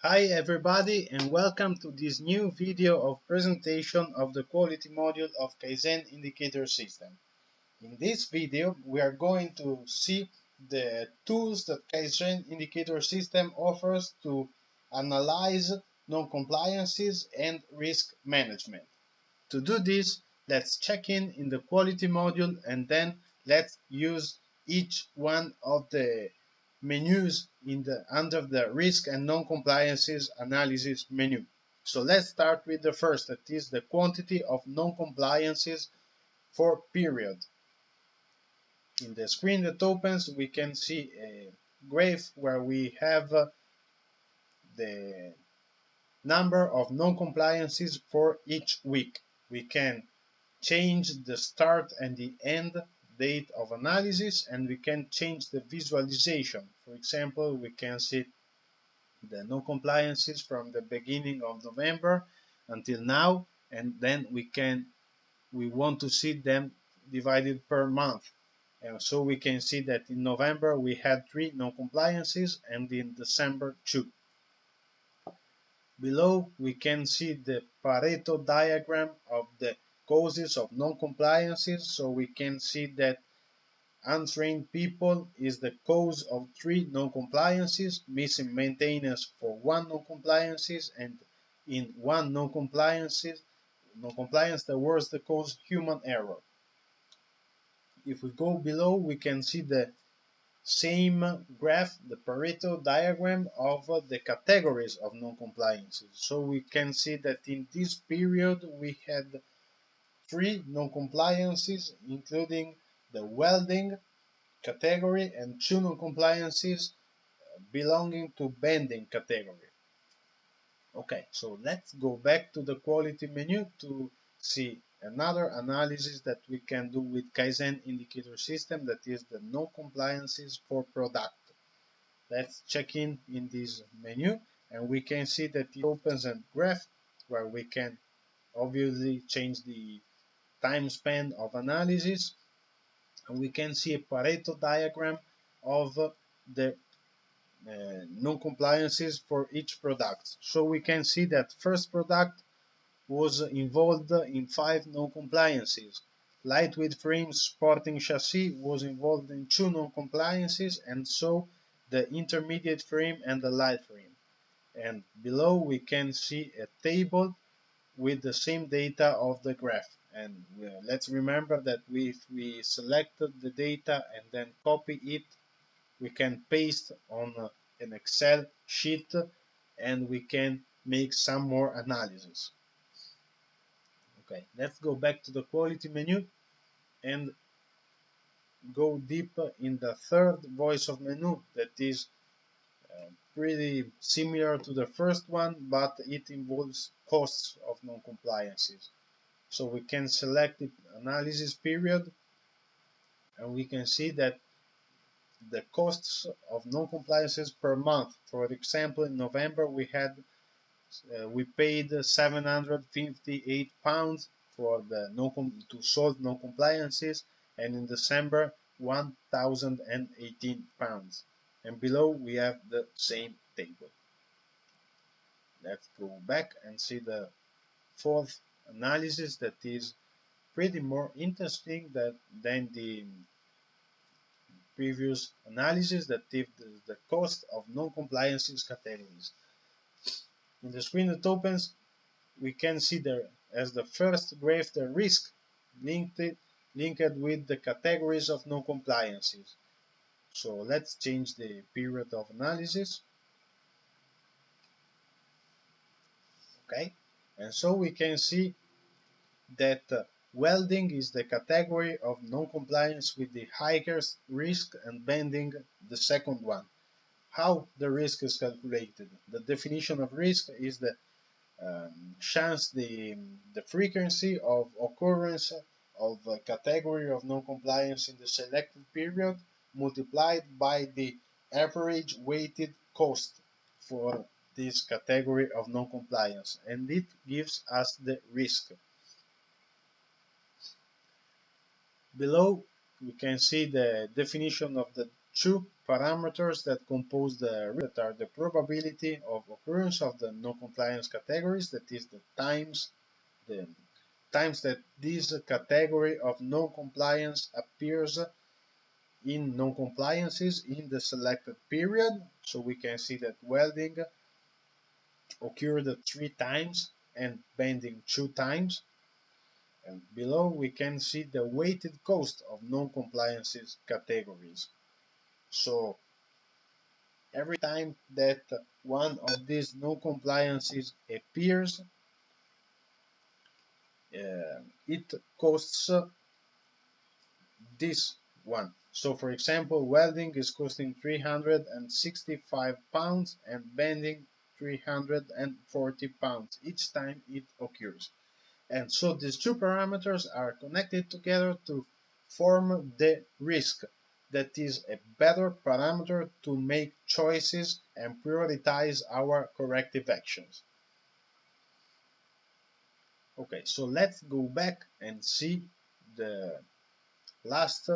Hi everybody and welcome to this new video of presentation of the quality module of Kaizen indicator system. In this video we are going to see the tools that Kaizen indicator system offers to analyze non-compliances and risk management. To do this, let's check in the quality module and then let's use each one of the menus under the risk and non-compliances analysis menu. So let's start with the first, that is the quantity of non-compliances for period. In the screen that opens, we can see a graph where we have the number of non-compliances for each week. We can change the start and the end date of analysis, and we can change the visualization. For example, we can see the non-compliances from the beginning of November until now, and then we want to see them divided per month. And so we can see that in November we had 3 non-compliances and in December 2. Below we can see the Pareto diagram of the causes of non-compliances, so we can see that untrained people is the cause of 3 non-compliances, missing maintenance for 1 non-compliances, and in 1 non-compliance there was the cause human error. If we go below, we can see the same graph, the Pareto diagram of the categories of non-compliances. So we can see that in this period we had 3 non-compliances, including the welding category and 2 non-compliances belonging to bending category. Okay, so let's go back to the quality menu to see another analysis that we can do with Kaizen indicator system, that is the non-compliances for product. Let's check in this menu and we can see that it opens a graph where we can obviously change the time span of analysis, and we can see a Pareto diagram of the non-compliances for each product. So we can see that first product was involved in 5 non-compliances. Lightweight frame sporting chassis was involved in 2 non-compliances, and so the intermediate frame and the light frame. And below we can see a table with the same data of the graph. And let's remember that if we selected the data and then copy it, we can paste on an Excel sheet and we can make some more analysis. Okay, let's go back to the quality menu and go deeper in the third voice of menu that is pretty similar to the first one, but it involves costs of non-compliances. So we can select the analysis period and we can see that the costs of non-compliances per month. For example, in November we paid £758 for the to solve non-compliances, and in December £1,018. And below we have the same table. Let's go back and see the fourth analysis that is pretty more interesting than the previous analysis, that is the cost of non-compliances categories. In the screen that opens, we can see there as the first graph the risk linked with the categories of non-compliances. So let's change the period of analysis. Okay, and so we can see that welding is the category of non-compliance with the highest risk, and bending the second one. How the risk is calculated? The definition of risk is the chance, the frequency of occurrence of a category of non-compliance in the selected period multiplied by the average weighted cost for this category of non-compliance, and it gives us the risk. Below we can see the definition of the two parameters that compose that are the probability of occurrence of the non-compliance categories, that is the times that this category of non-compliance appears in non-compliances in the selected period. So we can see that welding occurred 3 times and bending 2 times. And below we can see the weighted cost of non-compliances categories. So every time that one of these non-compliances appears, it costs this one. So for example, welding is costing 365 pounds and bending 340 pounds each time it occurs. And so these two parameters are connected together to form the risk. That is a better parameter to make choices and prioritize our corrective actions. Okay, so let's go back and see the last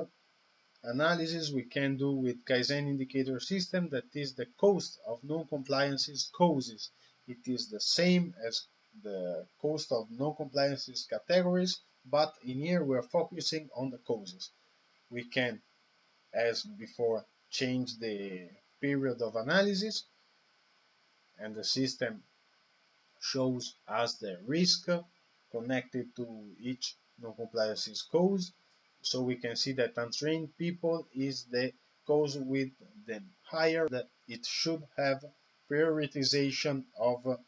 analysis we can do with Kaizen indicator system, that is the cost of non-compliances causes. It is the same as the cost of non-compliances categories, but in here we are focusing on the causes. We can, as before, change the period of analysis, and the system shows us the risk connected to each non-compliances cause. So we can see that untrained people is the cause with the higher that it should have prioritization of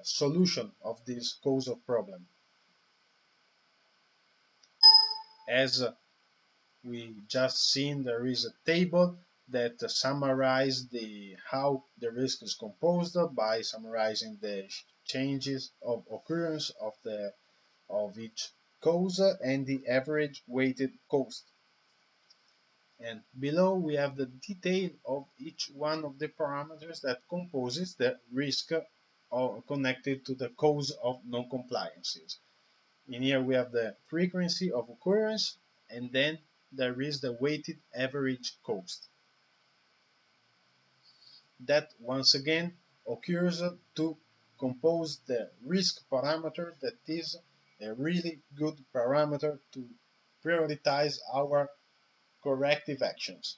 solution of this cause of problem. As we just seen, there is a table that summarizes how the risk is composed by summarizing the changes of occurrence of each cause and the average weighted cost. And below we have the detail of each one of the parameters that composes the risk connected to the cause of non-compliances. In here we have the frequency of occurrence, and then there is the weighted average cost. That once again occurs to compose the risk parameter, that is a really good parameter to prioritize our corrective actions.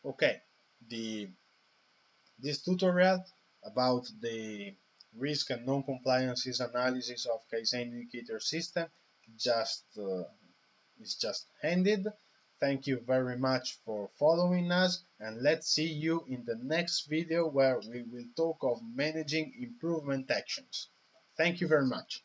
Okay, this tutorial about the risk and non-compliances analysis of Kaizen indicator system is just ended. Thank you very much for following us, and let's see you in the next video where we will talk of managing improvement actions. Thank you very much.